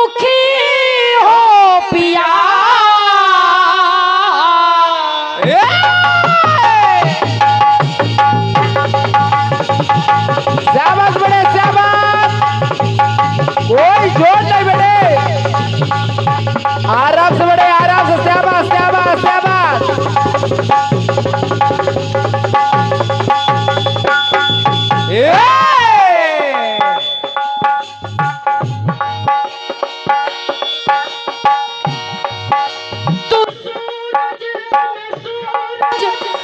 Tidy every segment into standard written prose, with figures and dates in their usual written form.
मुखी हो पिया। शाबाश बड़े शाबाश, कोई जोर नहीं बड़े, आराम से बड़े आराम से, शाबाश शाबाश शाबाश।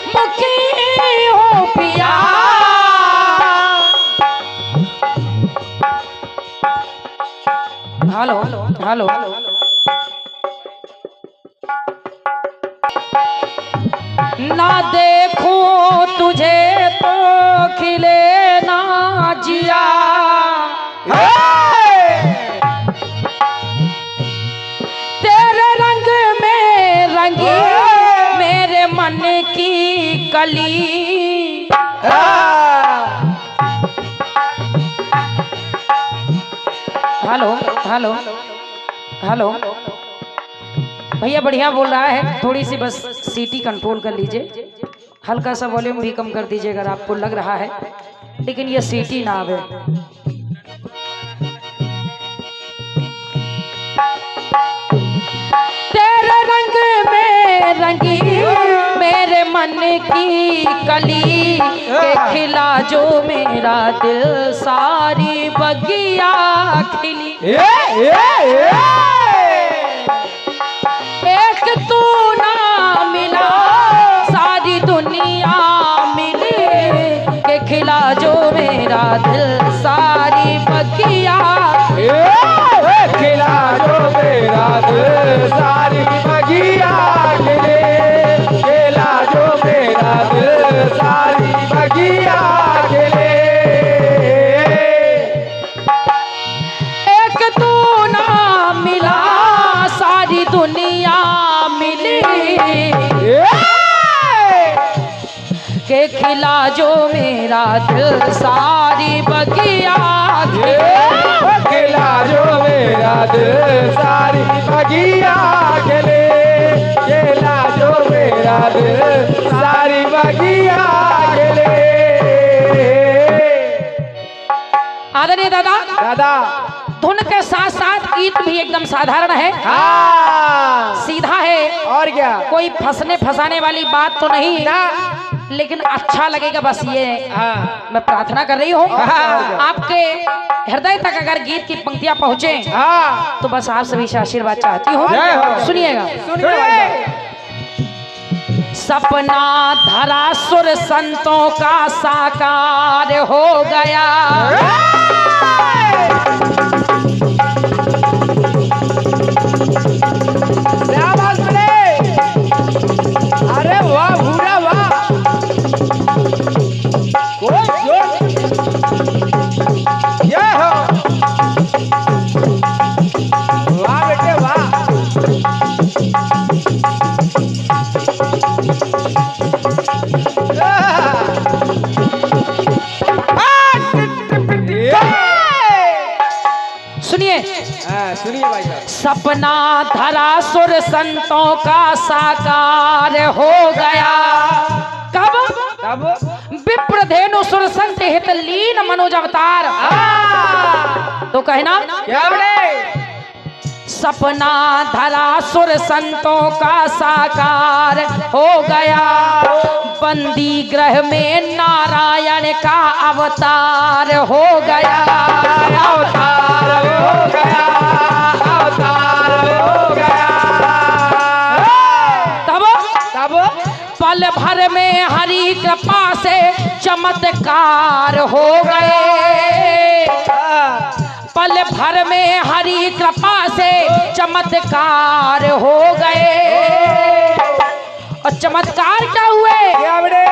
मुखी हो पिया। हेलो हेलो, ना देखूं तुझे तो खिले ना जिया। तेरे रंग में रंगी मेरे मन की कली। हेलो हेलो हेलो, भैया बढ़िया बोल रहा है, थोड़ी सी बस सीटी कंट्रोल कर लीजिए, हल्का सा वॉल्यूम भी कम कर दीजिए अगर आपको लग रहा है, लेकिन ये सीटी ना आवे। तेरे रंग में रंगी मेरे मन की कली के खिला जो मेरा दिल सारी बगिया खिली। एक तू ना मिला सारी दुनिया मिली के खिला जो मेरा दिल सारी बगिया। खिला जो मेरा दिल सारी बगिया खिले, खिला जो मेरा दिल सारी बगिया खिले। एक तू ना मिला सारी दुनिया मिली के खिला जो मेरा दिल सारी बगिया खिले। खिला जो मेरा दिल सारी बगिया खिले, खिला जो मेरा दिल सारी बगिया खिले। आदरणीय दादा, दादा धुन के साथ साथ गीत भी एकदम साधारण है, सीधा है, और क्या, कोई फंसने फंसाने वाली बात तो नहीं ना, लेकिन अच्छा लगेगा बस ये मैं प्रार्थना कर रही हूँ। आपके हृदय तक अगर गीत की पंक्तियां पहुँचे तो बस आप सभी से आशीर्वाद चाहती हूँ। सुनिएगा। सपना धरा सुर संतों का साकार हो गया। अरे वाह भूरा वाह, ये हो वाह बेटे वाह। सुनिए सुनिए भाई साहब। सपना धरा सुर संतों का साकार हो गया। कब? कब? विप्रधेनु सुर संत हित लीन मनोज अवतार। तो कहना क्या बड़े? सपना धरा सुर संतों का साकार हो गया। बंदी ग्रह में नारायण का अवतार हो गया। अवतार हो गया, अवतार हो गया। तब पल भर में हरि कृपा से चमत्कार हो गए। पल भर में हरि कृपा से चमत्कार हो गए। और चमत्कार क्या हुए? क्या बड़े?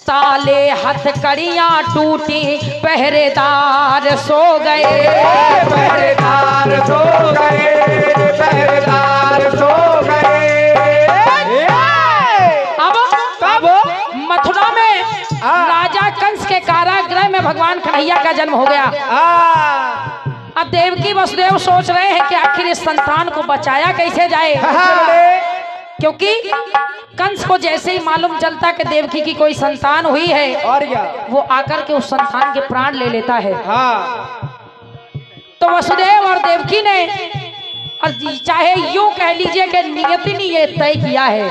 ताले हथकड़ियां टूटी, पहरेदार सो गए। पहरेदार सो गए, पहरेदार सो गए। अब मथुरा में राजा कंस के कारागृह में भगवान कन्हैया का जन्म हो गया। अब देवकी वसुदेव सोच रहे हैं कि आखिर इस संतान को बचाया कैसे जाए, क्योंकि कंस को जैसे ही मालूम चलता कि देवकी की कोई संतान हुई है और क्या, वो आकर के उस संतान के प्राण ले लेता है। हाँ तो वसुदेव और देवकी ने, और चाहे यूं कह लीजिए कि नियति ने ये तय किया है,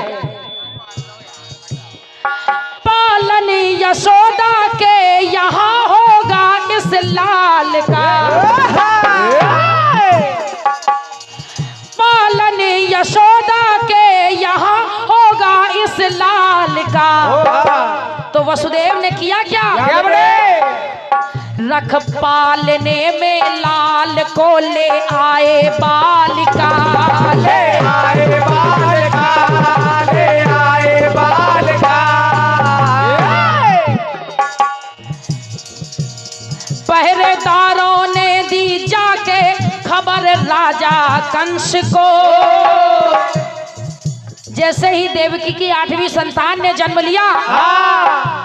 पालन यशोदा के यहाँ होगा इस लाल का, पालन यशोदा के यहाँ होगा इस लाल का। तो वसुदेव ने किया क्या, रख पालने में लाल को ले आए बालिका, ले आए बालिका, ले आए बालिका। पहरेदारों ने दी जाके खबर राजा कंस को, जैसे ही देवकी की 8वीं संतान ने जन्म लिया,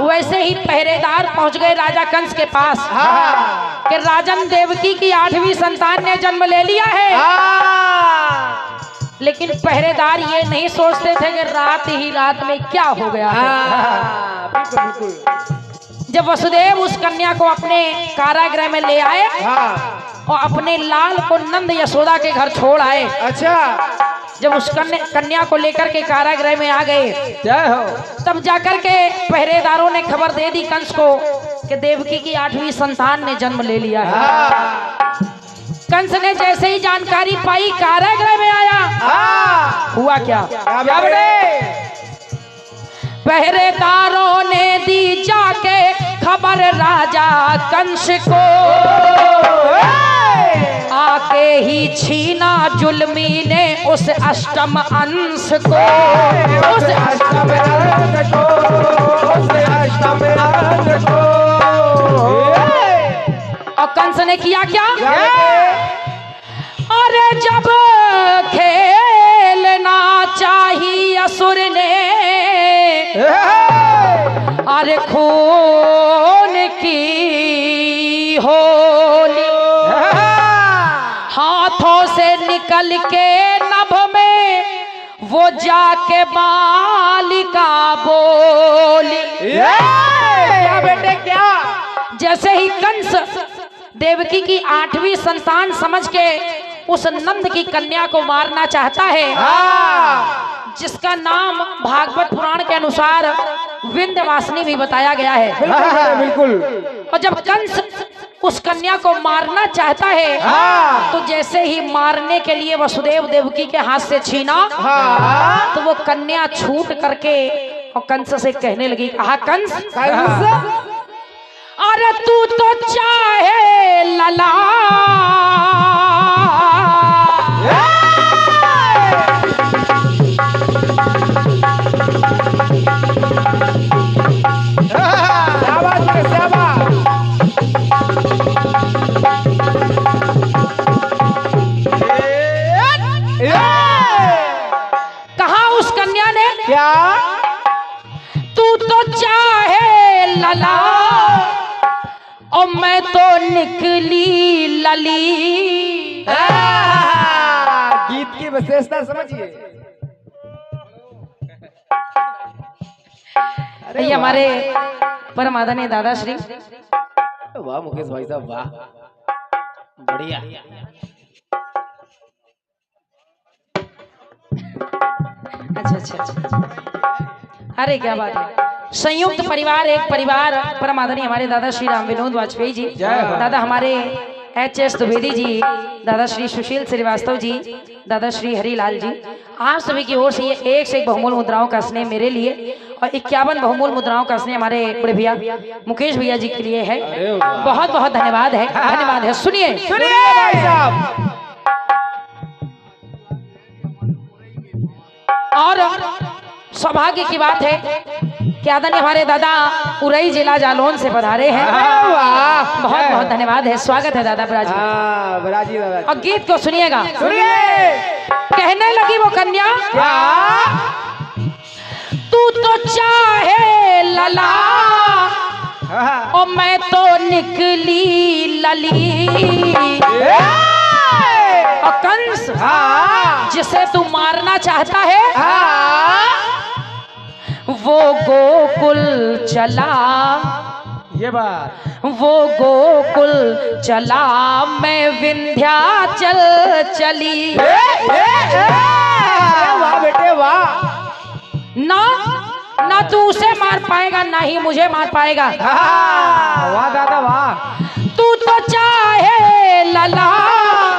वैसे ही पहरेदार पहुंच गए राजा कंस के पास कि राजन देवकी की 8वीं संतान ने जन्म ले लिया है। लेकिन पहरेदार ये नहीं सोचते थे कि रात ही रात में क्या हो गया है। बिल्कुल। जब वसुदेव उस कन्या को अपने कारागृह में ले आए और अपने लाल को नंद यशोदा के घर छोड़ आए, अच्छा, जब उस कन्या को लेकर के कारागृह में आ गए, जय हो, तब जाकर के पहरेदारों ने खबर दे दी कंस को कि देवकी की 8वीं संतान ने जन्म ले लिया है। कंस ने जैसे ही जानकारी पाई कारागृह में आया, हुआ क्या, पहरेदारों ने दी जाके खबर राजा कंस को, आके ही छीना जुल्मी ने उस अष्टम अंश को, उस अष्टम अंश को, उस अष्टम अंश को। और कंस ने किया क्या, अरे जब खेलना चाहिए असुर ने, अरे खून की होली, हाथों से निकल के नभ में वो जाके बालिका बोली। क्या बेटे क्या, जैसे ही कंस देवकी की 8वीं संतान समझ के उस नंद की कन्या को मारना चाहता है, जिसका नाम भागवत पुराण के अनुसार विंध्यवासिनी भी बताया गया है। बिल्कुल। और जब कंस उस कन्या को मारना चाहता है, तो जैसे ही मारने के लिए वसुदेव देवकी के हाथ से छीना, तो वो कन्या छूट करके और कंस से कहने लगी, कहा कंस, अरे तू तो चाहे लला, कहा उस कन्या ने, क्या, तू तो चाहे लला और मैं तो निकली लली। गीत की विशेषता समझिए। ये हमारे परम आदरणीय दादाश्री, वाह मुकेश भाई साहब, वाह, बढ़िया। अच्छा, अरे क्या बात है। संयुक्त परिवार, एक परिवार, परम आदरणीय हमारे दादा श्री राम विनोद वाजपेयी जी, दादा हमारे HS द्विवेदी जी, दादा श्री सुशील श्रीवास्तव जी, दादा श्री हरिलाल जी, आप सभी की ओर से ये 1 से 1 बहुमूल्य मुद्राओं का स्नेह मेरे लिए और 51 बहुमूल्य मुद्राओं का स्नेह हमारे बड़े भैया मुकेश भैया जी के लिए है। बहुत बहुत धन्यवाद है, धन्यवाद है। सुनिए भाई साहब, और सौभाग्य की बात है कि आदरणीय हमारे दादा उरई जिला जालौन से पधारे हैं। बहुत बहुत धन्यवाद है, स्वागत है दादा बराजी दादा। और गीत को सुनिएगा। सुनिए, कहने लगी वो कन्या, तू तो चाहे लला और मैं तो निकली लली। कंस हाँ जिसे तू मारना चाहता है हाँ वो गोकुल चला, ये बात वो गोकुल चला, मैं विंध्याचल चली। वाह बेटे वाह। ना ना तू उसे मार पाएगा ना ही मुझे मार पाएगा। वाह दादा वाह। तू तो चाहे लला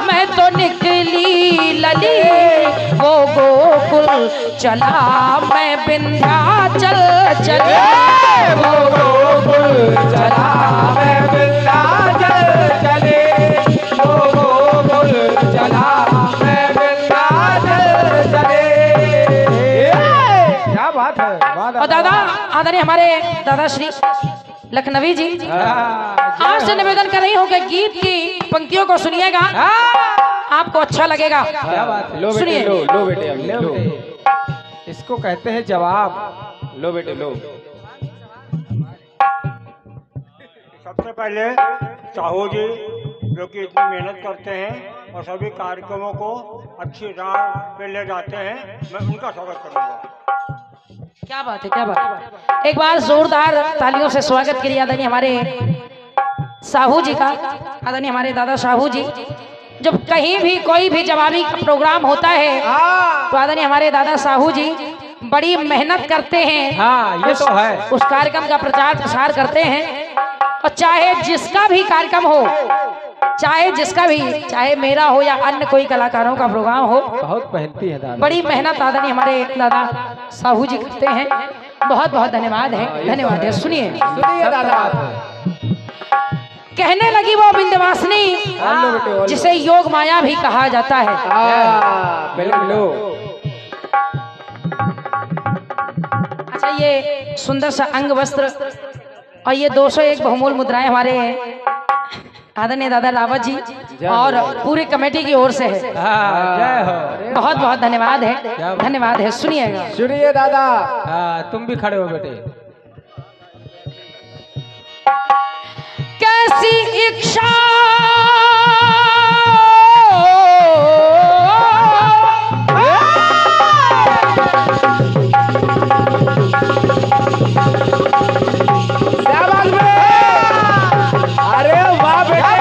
मैं तो निकली लली, वो गोकुल चला मैं विंध्याचल चली, वो गोकुल चला मैं विंध्याचल चले, वो गोकुल चला मैं विंध्याचल चले। क्या बात है वाह और दादा आदरणीय हमारे दादा श्री लखनवी जी आज से निवेदन कर रही हूँ कि गीत की पंक्तियों को सुनिएगा, आपको अच्छा लगेगा। क्या बात है। लो बेटे सुनिए। लो बेटे लो। इसको कहते हैं जवाब। लो बेटे लो। सबसे पहले साहू जी जो कि इतनी मेहनत करते हैं और सभी कार्यक्रमों को अच्छी राह पे ले जाते हैं, मैं उनका स्वागत करूंगा। क्या बात है, क्या बात है। एक बार जोरदार तालियों से स्वागत करिए आदरणीय हमारे साहू जी का। आदरणीय हमारे दादा साहू जी जब कहीं भी कोई भी जवाबी का प्रोग्राम होता है तो आदरणीय हमारे दादा साहू जी बड़ी मेहनत करते हैं। हाँ ये तो है। उस कार्यक्रम का प्रचार प्रसार करते हैं और चाहे जिसका भी कार्यक्रम हो, चाहे जिसका भी, चाहे मेरा हो या अन्य कोई कलाकारों का प्रोग्राम हो, बहुत पहनती है दादा। बड़ी मेहनत आदरणीय हमारे दादा साहू जी करते हैं। बहुत बहुत धन्यवाद है, धन्यवाद है। सुनिए सुनिए दादा। कहने लगी वो विंध्यवासिनी जिसे योग माया भी कहा जाता है। बिल्कुल लो। अच्छा ये सुंदर सा अंग वस्त्र और ये 201 बहुमूल्य मुद्राएं हमारे आदरणीय दादा रावत जी और पूरी कमेटी की ओर से है। जय हो। बहुत बहुत धन्यवाद है, धन्यवाद है। सुनिएगा सुनिए दादा। तुम भी खड़े हो बेटे। कैसी इच्छा अरे वाह बेटे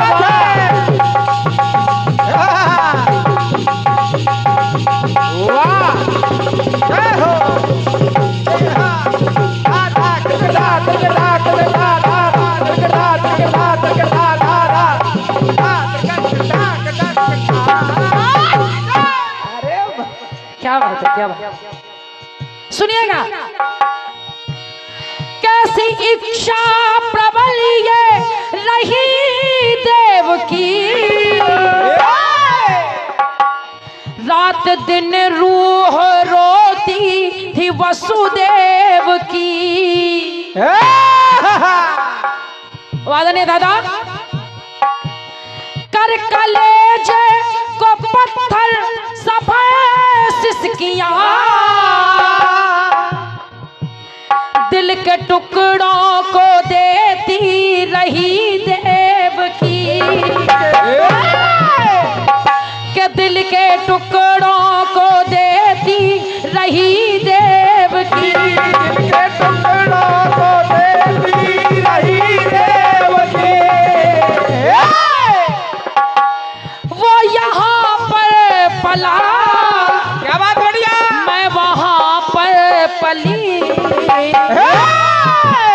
क्या बात है, क्या बात है। सुनिएगा कैसी इच्छा प्रबल ये रही देव की, रात दिन रूह रोती थी वसुदेव की। वादने दादा कर कलेजे को पत्थर सफाए सिसकियां, दिल के टुकड़ों को देती रही देव की, के दिल के टुकड़ों को देती रही देव की, दिल के टुकड़ों को देती रही देव की। वो यहाँ पर पला, क्या बात बढ़िया। मैं वहाँ पर पली,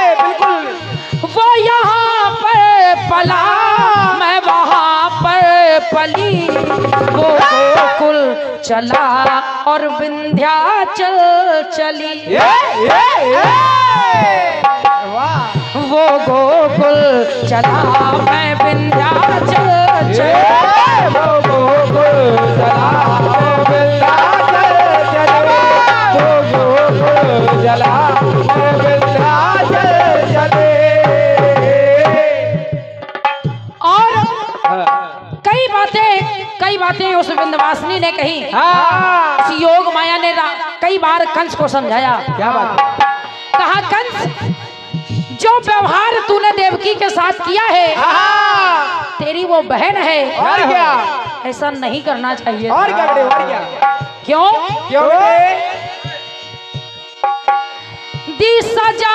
बिल्कुल। वो यहाँ पर पला मैं वहाँ पर पली, वो गोकुल चला और विंध्याचल चली। वो गोकुल चला मैं विंध्याचल चली, वो गोकुल चला मैं विंध्याचल चली, वो गोकुल चला मैं विंध्याचल चली। और कई बातें उस विंध्यवासिनी ने कही। उस योग माया ने कई बार कंस को समझाया। क्या बात है। कहा कंस जो व्यवहार तूने देवकी के साथ किया है, तेरी वो बहन है और क्या? ऐसा नहीं करना चाहिए। और क्या बेटे, और क्या? क्यों? क्यों बेटे? दी सजा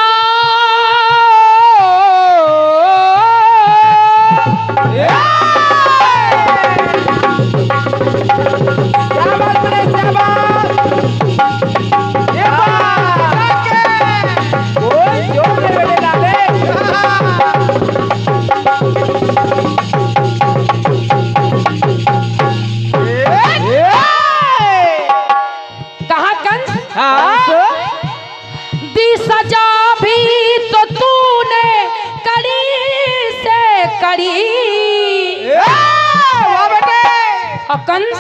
कहा कंस? दी सजा भी तो तूने कड़ी से कड़ी। और कंस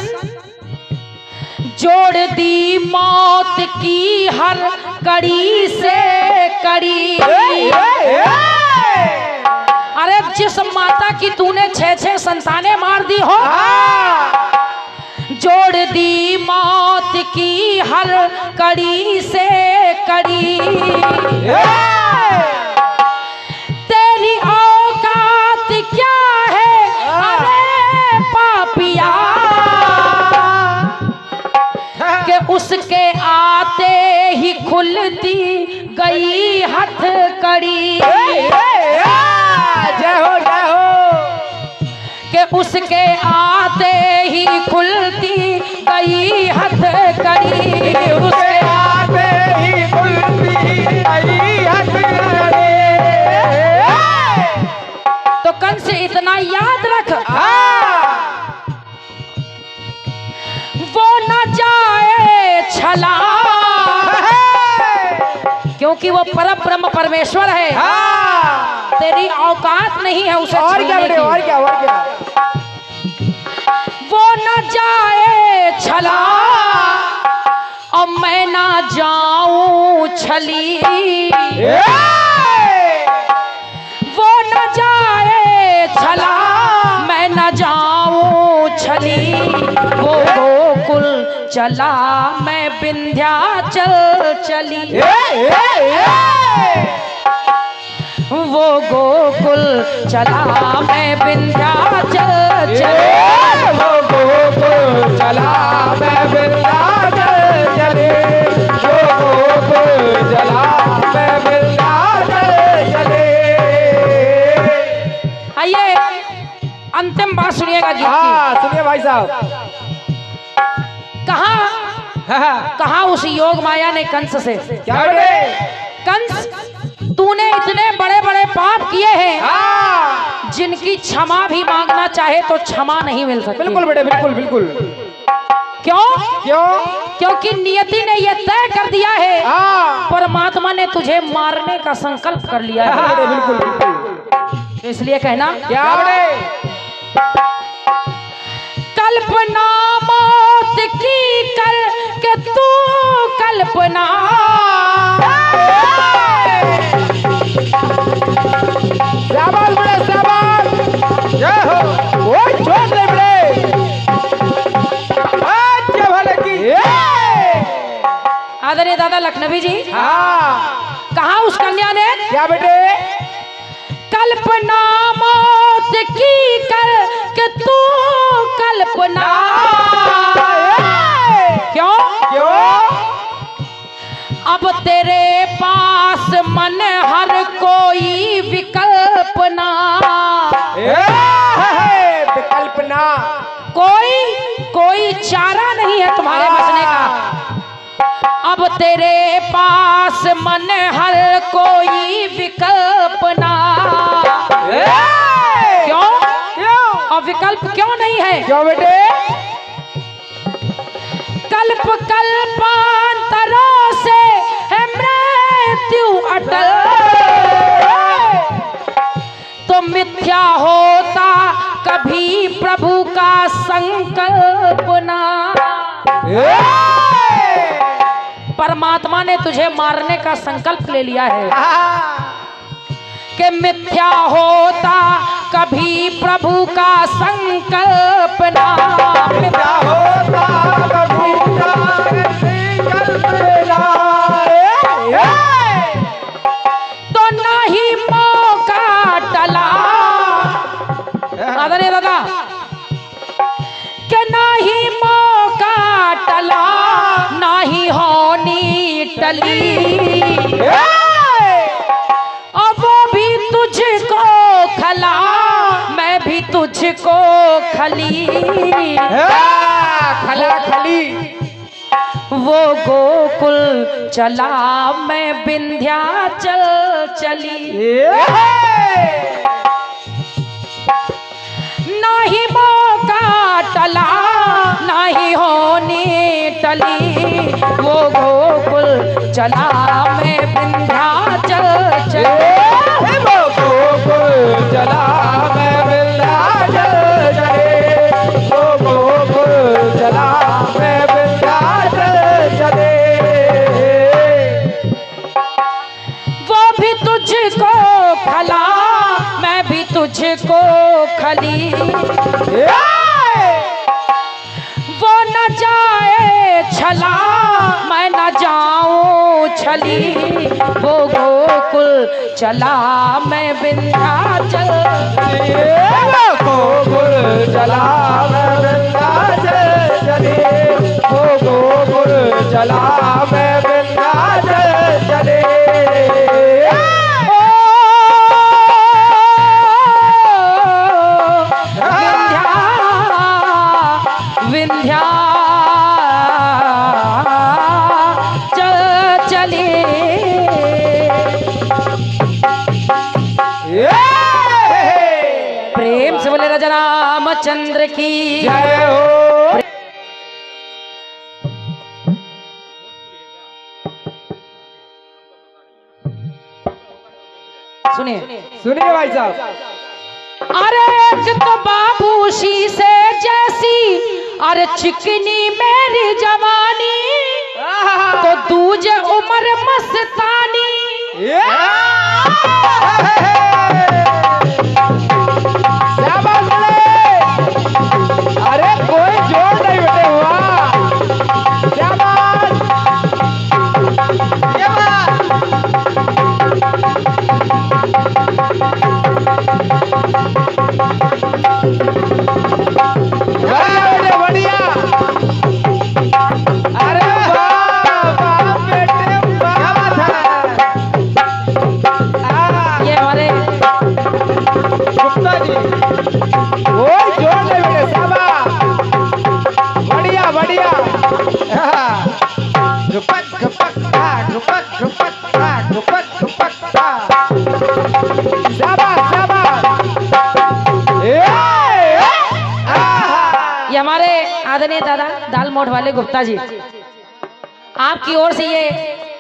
जोड़ दी मौत की हर कड़ी से कड़ी। अरे जिस माता की तूने 6 संतानें मार दी हो, जोड़ दी मौत की हर कड़ी से कड़ी। तेरी औकात क्या है अरे पापिया, कि उसके आते ही खुलती गई हथकड़ी। जय हो, जय हो। कि उसके आते ही खुलती गई हथकड़ी। उसके आते ही खुलती गई हथकड़ी। तो कंस इतना याद रख, वो न जाए छला, क्योंकि वो परम ब्रह्म परमेश्वर है। तेरी औकात नहीं है उसे और क्या छूने बेटे, की। और क्या, और क्या? वो न जाए छला और मैं ना जाऊं छली। वो न जाए छला मैं न जाऊं छली। वो गोकुल चला मैं विंध्याचल चली। वो गोकुल चला मैं विंध्याचल चली। वो गोकुल चला मैं विंध्याचल चली। वो गोकुल चला मैं विंध्याचल चली। आइए अंतिम बात सुनिएगा गीत की। हाँ सुनिए भाई साहब। कहा उस योग माया ने कंस से, क्या बेटे? कंस तूने इतने बड़े बड़े पाप किए हैं जिनकी क्षमा भी मांगना चाहे तो क्षमा नहीं मिल सकती। बिल्कुल बेटे, बिल्कुल बिल्कुल। क्यों? क्यों? क्योंकि नियति ने यह तय कर दिया है, परमात्मा ने तुझे मारने का संकल्प कर लिया है। बेटे बिल्कुल बिल्कुल। इसलिए कहना क्या बेटे? कल्पना मौत की कर के तू कल्पना। शाबाश बेटे, शाबाश। जय हो। वो छोड़ दे बेटे। अच्छा भले की। आदरणीय दादा लखनवी जी, कहा उस कन्या ने? क्या बेटे? कल्पना मौत की कर के तू कल्पना। क्यों? क्यों? अब तेरे पास मन हर कोई विकल्प ना। विकल्प ना। कोई चारा नहीं है तुम्हारे बचने का। अब तेरे पास मन हर कोई विकल्प ना। क्यों? और विकल्प क्यों नहीं है? क्यों बेटे? कल्प कल्पांतरों से है मृत्यु अटल, तो मिथ्या होता कभी प्रभु का संकल्प ना। परमात्मा ने तुझे मारने का संकल्प ले लिया है कि मिथ्या होता कभी प्रभु का संकल्प ना। मिथ्या होता प्रभु का संकल्प ना। तो ना ही मौका टला। आदरणीय दादा, टली और वो भी तुझको खला मैं भी तुझको खली खला खली वो गोकुल चला मैं विंध्याचल चली ना ही मौका टला ना ही होने टली वो गोकुल चला मैं विंध्याचल चली वो गोकुल चला मैं विंध्याचल चले वो गोकुल चला मैं विंध्याचल चले वो भी तुझको खला मैं भी तुझको खली वो न जाए छला मैं न जाऊं छली वो गोकुल चला मैं विंध्याचल वो गोकुल चला मैं विंध्याचल चले वो गोकुल चला मैं विंध्याचल चले विंध्या चले प्रेम से बोले राजा रामचंद्र की जय हो सुनिए सुनिए भाई साहब अरे एक तो बाबूशी से जैसी अरे चिकनी मेरी जवानी तो दूजे उम्र मस्तानी अरे कोई जोर नहीं बेटे हुआ क्या बात बढ़िया बढ़िया अरे वाह वाह बेटे क्या बात है ये हमारे गुप्ता जी कोई जोर नहीं बेटे शाबाश बढ़िया बढ़िया घुपक घुपक घुपक घुपक घुपक घुपक शाबाश शाबाश ये हमारे आदरणीय दादा दाल मोठ वाले गुप्ता जी आपकी ओर से ये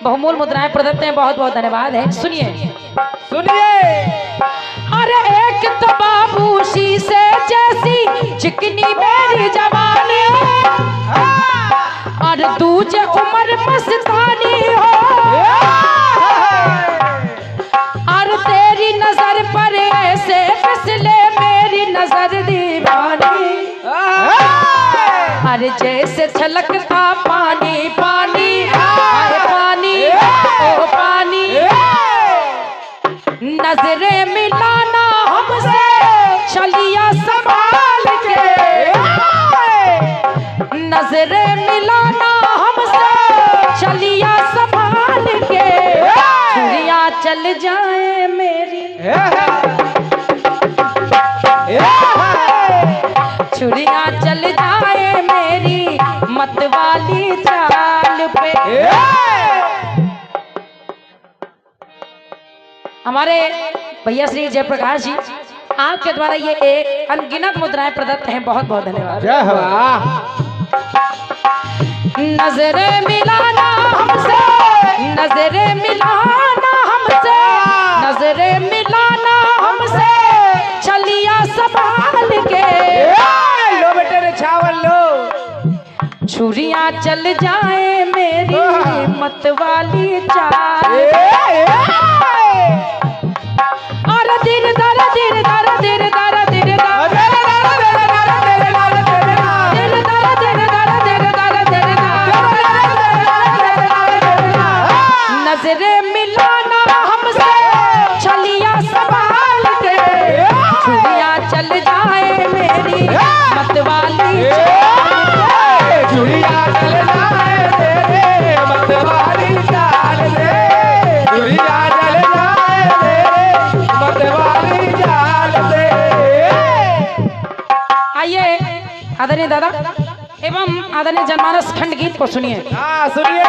बहुमूल मुद्राएं प्रदत्त हैं बहुत बहुत धन्यवाद है सुनिए सुनिए अरे एक तो बाबूशी से जैसी चिकनी मेरी जवानी और दूजे उम्र मस्तानी हो और तेरी नजर पर ऐसे फिसले मेरी नजर दीवानी अरे जैसे छलकता पानी पानी अरे पानी ओ पानी नजरें मिलाना हमसे छलिया संभाल के नजरें मिलाना हमसे छलिया संभाल के छुरिया चल जाए मेरी छुरिया चल जाए मेरी मतवाली चाल पे हमारे भैया श्री जयप्रकाश जी आपके द्वारा ये एक अनगिनत मुद्राएं प्रदत्त हैं बहुत बहुत धन्यवाद जय हो नजरें मिलाना हमसे नजरें मिलाना हमसे नजरें मिलाना हमसे छलिया संभाल के लो बेटे रे चावल लो छुरियां चल जाए मेरी मतवाली चाल और दिल दर दिल दर दिल दर दिल नजरें मिलाना हमसे छलिया संभाल के छुरियां चल जाए मेरी मतवाली चुड़िया चल जाए तेरे मतवाली चाल आदरणीय दादा एवं आदरणीय जनमानस खंड गीत को सुनिए। हाँ सुनिए।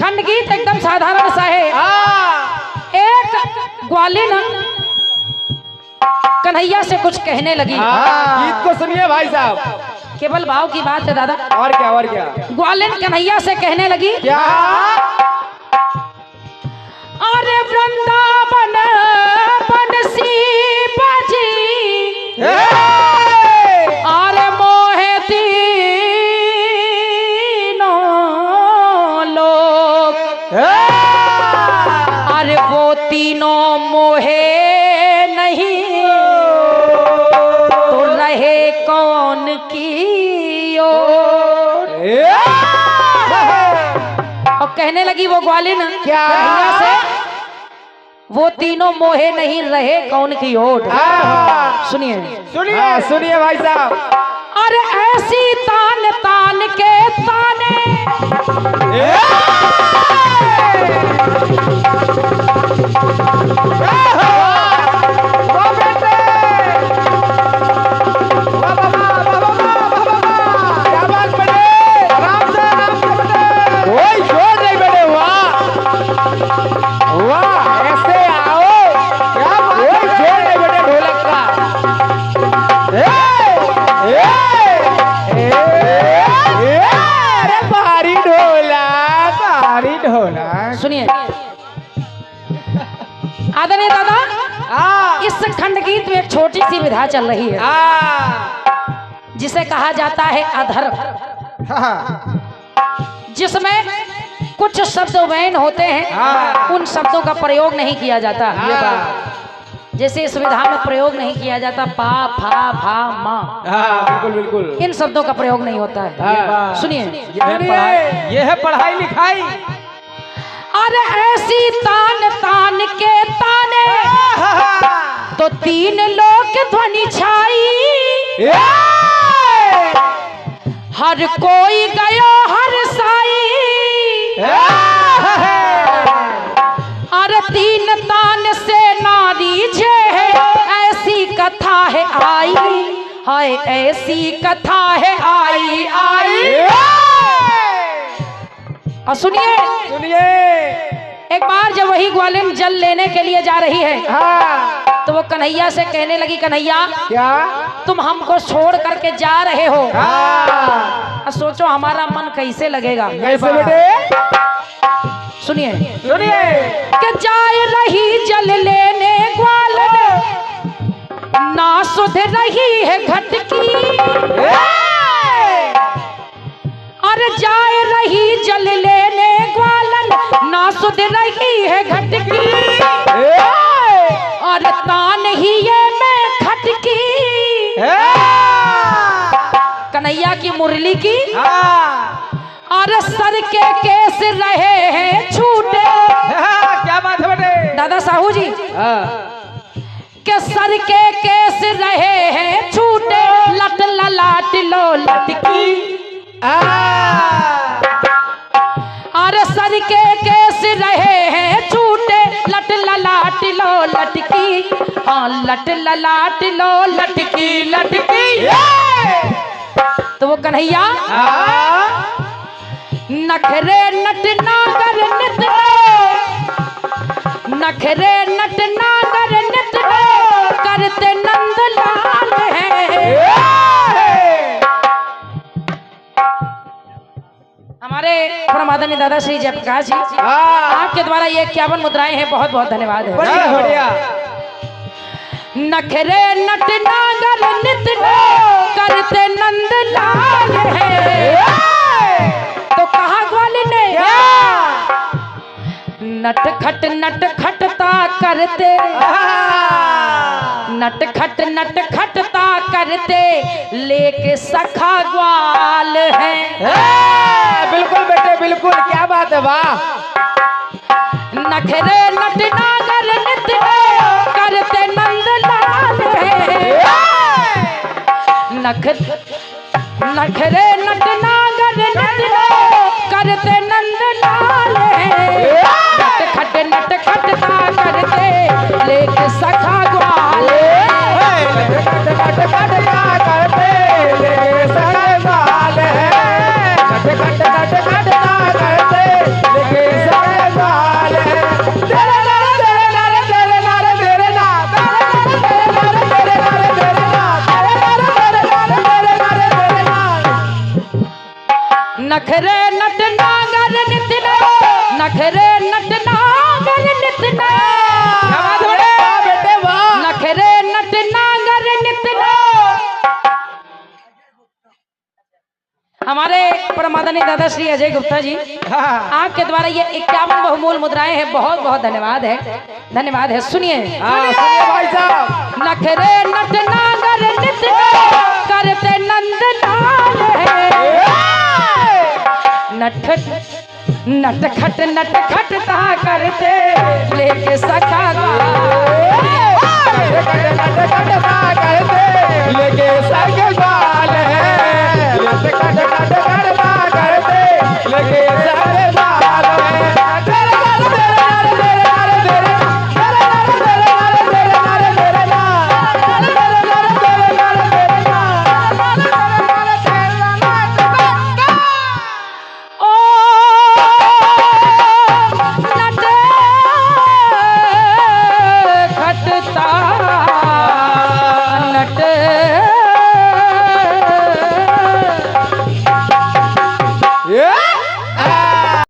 खंड गीत एकदम साधारण सा है। एक ग्वालिन कन्हैया से कुछ कहने लगी। गीत को सुनिए भाई साहब। केवल भाव की बात है दादा। और क्या और क्या। ग्वालिन कन्हैया से कहने लगी क्या? अरे वृंदावन बंसी बजी अरे मोहे तीनों लोग अरे वो तीनों मोहे नहीं तो रहे कौन की ओर। और कहने लगी वो ग्वालिन क्या? कन्हैया से वो तीनों मोहे नहीं रहे कौन की ओर। सुनिए सुनिए सुनिए भाई साहब। अरे ऐसी तान तान के ताने सुनिए आदरणीय दादा इस खंड गीत में एक छोटी सी विधा चल रही है जिसे कहा जाता है अधर्म, जिसमें कुछ शब्द वैन होते हैं उन शब्दों का प्रयोग नहीं किया जाता। जैसे इस विधा में प्रयोग नहीं किया जाता पा फा भा मा। बिल्कुल बिल्कुल इन शब्दों का प्रयोग नहीं होता है। सुनिए ये है पढ़ाई लिखाई। अरे ऐसी तान तान के ताने तो तीन लोक ध्वनि छाई हर कोई गयो हर साई। अरे तीन तान से नारी जे है ऐसी कथा है आई हाय ऐसी कथा है आई आई। और सुनिए सुनिए एक बार जब वही ग्वालिन जल लेने के लिए जा रही है तो वो कन्हैया से कहने लगी कन्हैया क्या? तुम हमको छोड़ करके जा रहे हो। अब सोचो हमारा मन कैसे लगेगा। कैसे बेटे? सुनिए सुनिए कि जाए रही जल लेने ग्वालिन ना सुध रही है घटकी। और जाए रही जल लेने ग्वालन ना सुध रही है घटकी और तान ही ये मैं खटकी। कन्हैया की मुरली की और सर के केस रहे हैं छूटे। क्या बात है बेटे? दादा साहू जी के सर के केस रहे हैं छूटे लट ललाट लो लटकी। और सर के केस रहे हैं छूटे लट ललाट लो लटकी। हाँ लट ललाट लो लटकी लटकी। तो वो कन्हैया नखरे नट नागर नित नखरे नट नागर नित करते नंदलाल है। हमारे परमादनी दादा श्री जयप्रकाश जी आपके द्वारा ये 51 मुद्राएं हैं। बहुत बहुत धन्यवाद है। बढ़िया। नखरे नट नागर नित करते नंदलाल है। तो कहा ग्वालिन ने नट खटता करते नट खटता करते लेके सखा ग्वाल है। बिल्कुल बेटे बिल्कुल। क्या बात है? वाह। नखरे नट नागर नित करते नंदलाल है। नखरे नट नागर नित करते नंदलाल है। नट खटता करते लेके सखा ग्वाल है। हमारे परमादनी दादा श्री अजय गुप्ता जी हाँ आपके द्वारा ये 51 बहुमूल मुद्राएं हैं। बहुत बहुत धन्यवाद है। सुनिए हाँ सुनिए भाई साहब। नखरे नट नागर नित करते नंद लाल है नट खट ता करते लेके सखा